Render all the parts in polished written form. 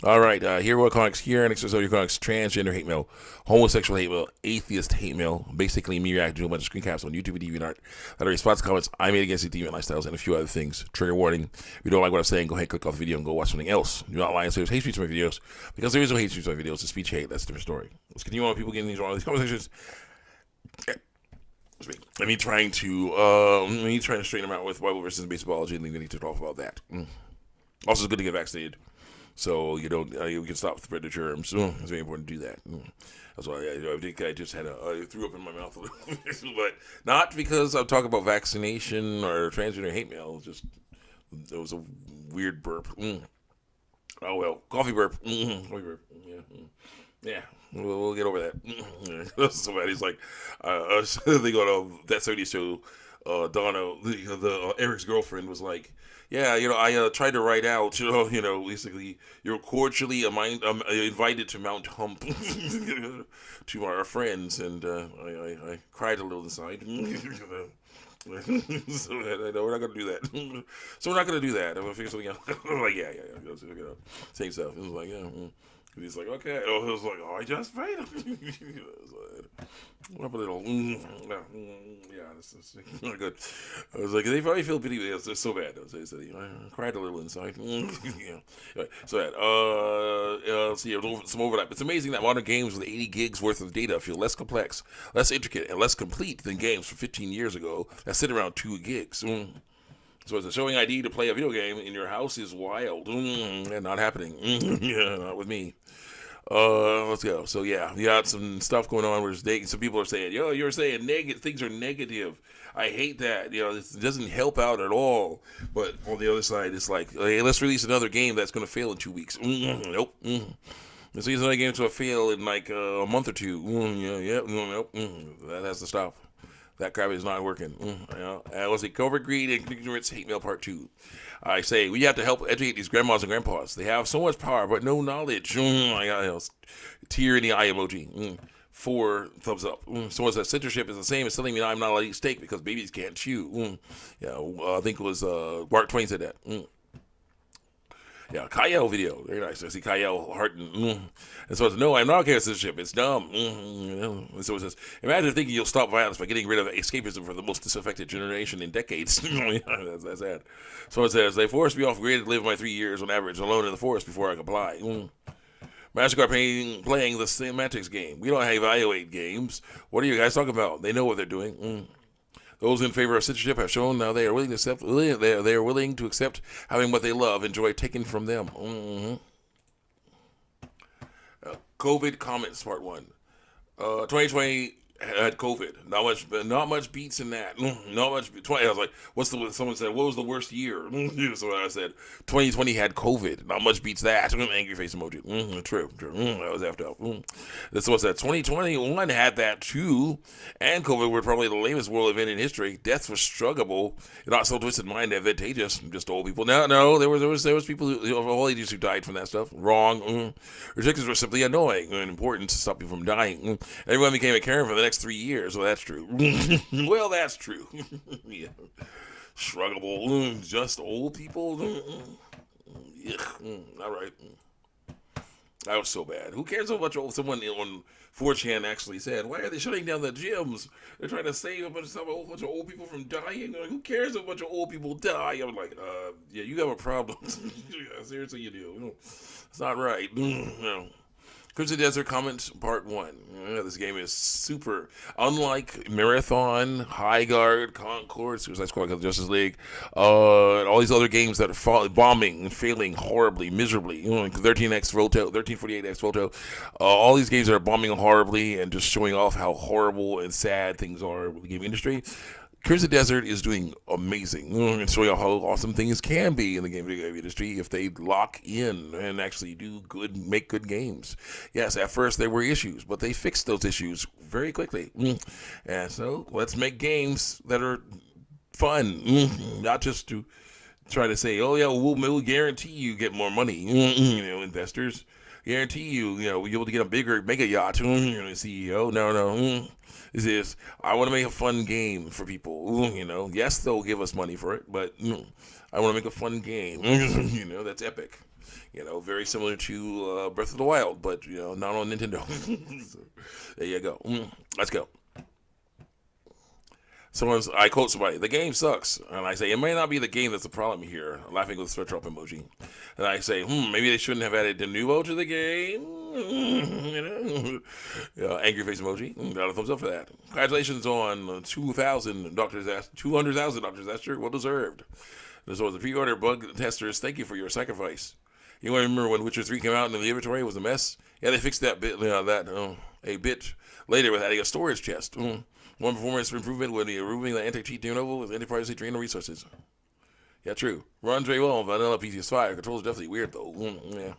All right, here are comics here, and accessory comics, transgender hate mail, homosexual hate mail, atheist hate mail. Basically, me reacting to a bunch of screen caps on YouTube and DeviantArt that are response to comments I made against the deviant lifestyles and a few other things. Trigger warning: if you don't like what I'm saying, go ahead, click off the video, and go watch something else. Do not lie and say there's hate speech in my videos, because there is no hate speech in my videos. It's speech hate. That's a different story. Let's continue on. People getting these wrong. These conversations. Me trying to straighten them out with Bible versus baseballology, and then we need to talk about that. Also, it's good to get vaccinated. So you don't, you can stop the spread of germs. It's very important to do that. That's why I think I just I threw up in my mouth a little bit, but not because I'm talking about vaccination or transgender hate mail. It was a weird burp. Oh well, coffee burp. Coffee burp. Yeah. We'll get over that. Somebody's like, they go to that 70s show. Donna, Eric's girlfriend, was like, "Yeah, I tried to write out, basically, you're cordially invited to Mount Hump to our friends," and I cried a little inside. So I know we're not gonna do that. So we're not gonna do that. I'm gonna figure something out. I'm like, yeah. Same stuff. It was like, yeah. He's like, okay. Oh, it was like, oh, I just paid him. What up a little? Yeah, this is not good. I was like, they probably feel pity. It's so bad. I cried a little inside. Yeah, so bad. Let's see, some overlap. It's amazing that modern games with 80 gigs worth of data feel less complex, less intricate, and less complete than games from 15 years ago that sit around 2 gigs. So it's a showing ID to play a video game in your house is wild. Not happening. Yeah, not with me. Let's go. So yeah, you got some stuff going on where some people are saying, "Yo, you're saying negative things are negative." I hate that. This doesn't help out at all. But on the other side, it's like, hey, let's release another game that's going to fail in 2 weeks. Nope. Let's release another game to fail in like a month or two. Nope. That has to stop. That crap is not working. Let's see, Covert Greed and Ignorance Hate Mail Part 2. I say, we have to help educate these grandmas and grandpas. They have so much power, but no knowledge. I got tear in the eye emoji. 4 thumbs up. Someone says censorship is the same as telling me I'm not allowed to eat steak because babies can't chew. I think it was Mark Twain said that. Yeah, Kyle video. Very nice. I see Kyle Harton. And so it's, no, I'm not okay with censorship. It's dumb. And so it says, imagine thinking you'll stop violence by getting rid of escapism for the most disaffected generation in decades. That's sad. So it says, they forced me off grid to live my 3 years on average alone in the forest before I comply. MasterCard playing the semantics game. We don't evaluate games. What are you guys talking about? They know what they're doing. Those in favor of censorship have shown now they are willing to accept. They are willing to accept having what they love enjoy taken from them. COVID comments part 1. 2020 had COVID. Not much beats in that. Not much. 20. I was like, someone said, what was the worst year? So I said, 2020 had COVID. Not much beats that. Angry face emoji. True. That was after. This was that 2021 had that too, and COVID were probably the lamest world event in history. Death was struggable. Not so twisted mind advantageous. Just old people. No. There was people of all ages who died from that stuff. Wrong. Restrictions were simply annoying and important to stop people from dying. Everyone became a Karen for the next 3 years. Well, that's true. Well, that's true. Yeah. Shruggable. Just old people. All right. That was so bad. Who cares how much someone on 4chan actually said? Why are they shutting down the gyms? They're trying to save a bunch of old people from dying. Like, who cares if a bunch of old people die? I'm like, yeah, you have a problem. Yeah, seriously, you do. It's not right. No. Crimson Desert Comments Part 1. This game is super. Unlike Marathon, High Guard, Concord, Suicide Squad, Justice League, and all these other games that are bombing and failing horribly, miserably. 13X Photo, 1348X Photo. All these games that are bombing horribly and just showing off how horrible and sad things are with the game industry. Crimson Desert is doing amazing and showing how awesome things can be in the game industry if they lock in and actually make good games. Yes, at first there were issues, but they fixed those issues very quickly. And so let's make games that are fun, not just to try to say, oh yeah, we'll guarantee you get more money, investors. Guarantee you'll be able to get a bigger mega yacht, CEO. No. This is, I want to make a fun game for people. Yes, they'll give us money for it, but I want to make a fun game. That's epic. Very similar to Breath of the Wild, but not on Nintendo. So, there you go. Let's go. I quote somebody, the game sucks. And I say, it may not be the game that's the problem here. Laughing with a sweat drop emoji. And I say, maybe they shouldn't have added Denuvo to the game. Angry face emoji. Got a thumbs up for that. Congratulations on 200,000 Dr. Zasher. Well deserved. This was the pre-order bug testers. Thank you for your sacrifice. You want to remember when Witcher 3 came out and the inventory was a mess? Yeah, they fixed that bit, a bit later with adding a storage chest. One performance improvement when removing the anti-cheat Denuvo with anti-privacy drain resources. Yeah, true. Runs very well on vanilla PS5. Controls definitely weird though. Yeah.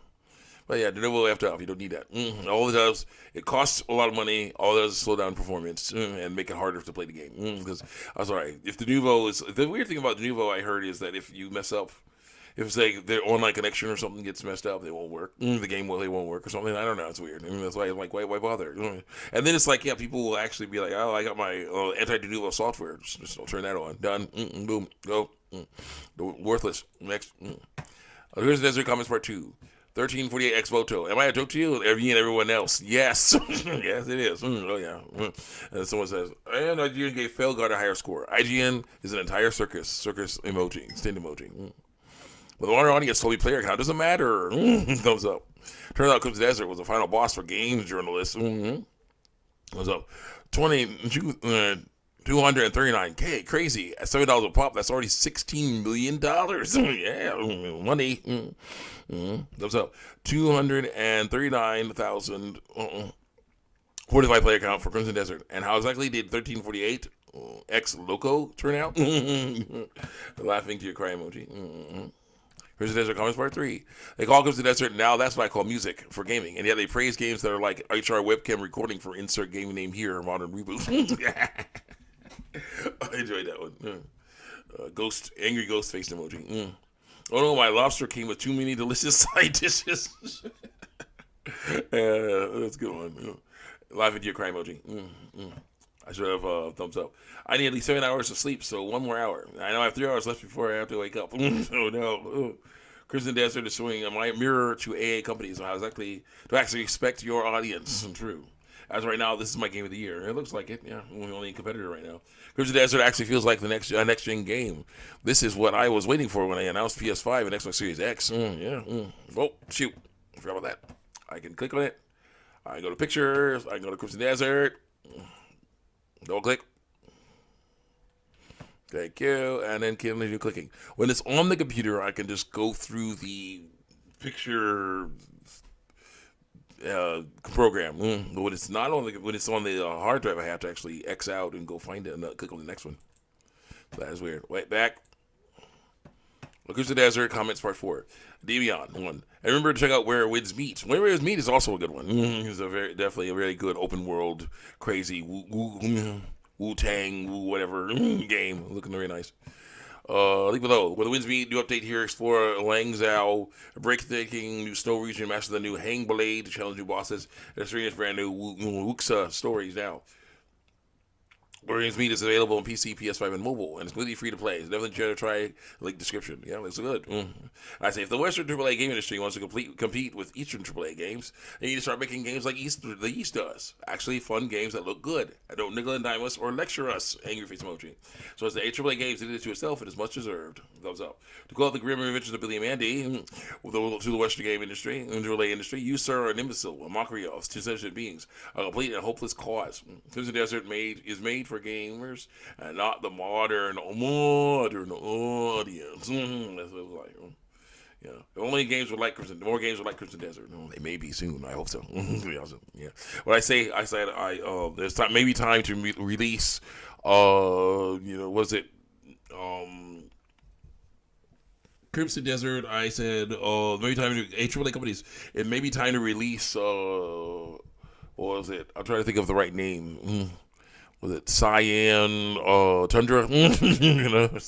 But yeah, Denuvo left off. You don't need that. All it does, it costs a lot of money. All it does is slow down performance and make it harder to play the game. Because I'm sorry, if Denuvo is the weird thing about Denuvo, I heard is that if you mess up, if it's like their online connection or something gets messed up, they won't work. The game they won't work or something. I don't know. It's weird. That's why I'm like, why bother? And then it's like, yeah, people will actually be like, oh, I got my anti-Denuvo software. Just turn that on. Done. Boom. Go. Worthless. Next. Here's the Desert Comments Part 2. 1348 ex voto. Am I a joke to you? Me and everyone else. Yes. Yes, it is. Oh, yeah. And someone says, and IGN gave Failguard a higher score. IGN is an entire circus emoji, stint emoji. With our audience totally player count, doesn't matter. Thumbs up. Turns out Crimson Desert was the final boss for games journalists. Thumbs up. 239K, crazy. At $7 a pop, that's already $16 million. Yeah, money. Thumbs up. 239,000 45 player count for Crimson Desert. And how exactly did 1348 X Loco turn out? Laughing to your cry emoji. Crimson Desert Comments Part 3. They call Crimson Desert now, that's what I call music for gaming. And yet they praise games that are like HR webcam recording for insert game name here, modern reboot. I enjoyed that one. Angry ghost face emoji. Oh no, my lobster came with too many delicious side dishes. That's a good one. Laughing to your cry emoji. I should have thumbs up. I need at least 7 hours of sleep, so one more hour. I know I have 3 hours left before I have to wake up. Oh no. Crimson Desert is showing a mirror to AA companies on how exactly to actually expect your audience. True. As of right now, this is my game of the year. It looks like it. Yeah, we're the only competitor right now. Crimson Desert actually feels like the next gen game. This is what I was waiting for when I announced PS5 and Xbox Series X. Oh, shoot. I forgot about that. I can click on it. I can go to pictures. I can go to Crimson Desert. Double click. Thank you. And then continue clicking. When it's on the computer, I can just go through the picture program. But when it's not on when it's on the hard drive, I have to actually X out and go find it and click on the next one. So that is weird. Wait, back. Crimson Desert Comments Part 4. Devion 1. And remember to check out Where Winds Meet. Where Winds Meet is also a good one. It's definitely a very good open world, crazy Wu-Tang, whatever game. Looking very nice. Link below. Where the Winds Meet, new update here. Explore Langzhou, a breathtaking new snow region, master the new Hang Blade, challenge new bosses, and experience brand new Wuxia stories now. Where Winds Meet is available on PC, PS5, and mobile, and it's completely free to play. So definitely try to try link description. Yeah, it's good. I say if the Western AAA game industry wants to compete with Eastern AAA games, they need to start making games like the East does. Actually, fun games that look good. I don't nickel and dime us or lecture us. Angry face emoji. So as the AAA games did it to itself, it is much deserved. Thumbs up. To call out the grim adventures of Billy and Mandy to the Western game industry, AAA industry, you, sir, are an imbecile, a mockery of two sentient beings, a complete and hopeless cause. Crimson Desert is made for gamers and not the modern audience. That's what it was like. Yeah, the only games would like Crimson. More games would like Crimson Desert. They may be soon. I hope so. Yeah. What I said there's maybe time to release. Was it Crimson Desert? I said maybe time to AAA companies. It may be time to release. What was it? I'm trying to think of the right name. Was it Cyan Tundra? Something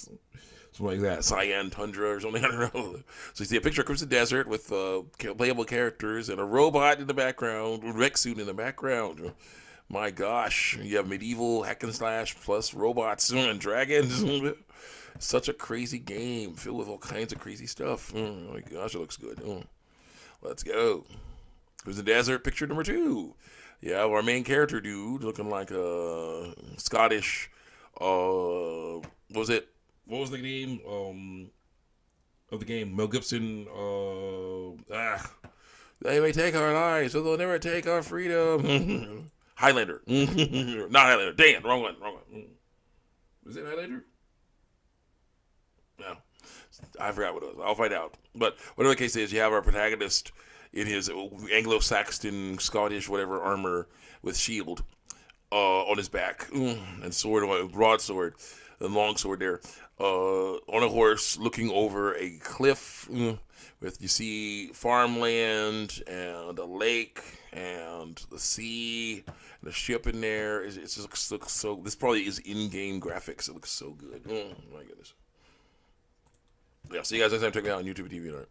like that. Cyan Tundra or something. I don't know. So you see a picture of Crimson Desert with playable characters and a robot in the background, a Rex suit in the background. My gosh, you have medieval hack and slash plus robots and dragons. Such a crazy game filled with all kinds of crazy stuff. Oh my gosh, it looks good. Let's go. Who's in the desert? Picture number 2. Yeah, our main character dude looking like a Scottish. What was it? What was the name? Of the game, Mel Gibson. They may take our lives, but they'll never take our freedom. Highlander. Not Highlander. Damn, wrong one. Was it Highlander? No. I forgot what it was. I'll find out. But whatever the case is, you have our protagonist in his Anglo-Saxon, Scottish, whatever armor with shield on his back and sword, broadsword, and long sword there, on a horse looking over a cliff with, you see, farmland and a lake and the sea and a ship in there. It just looks so. This probably is in-game graphics. It looks so good. Oh my goodness. Yeah, see you guys next time. Check me out on YouTube TV.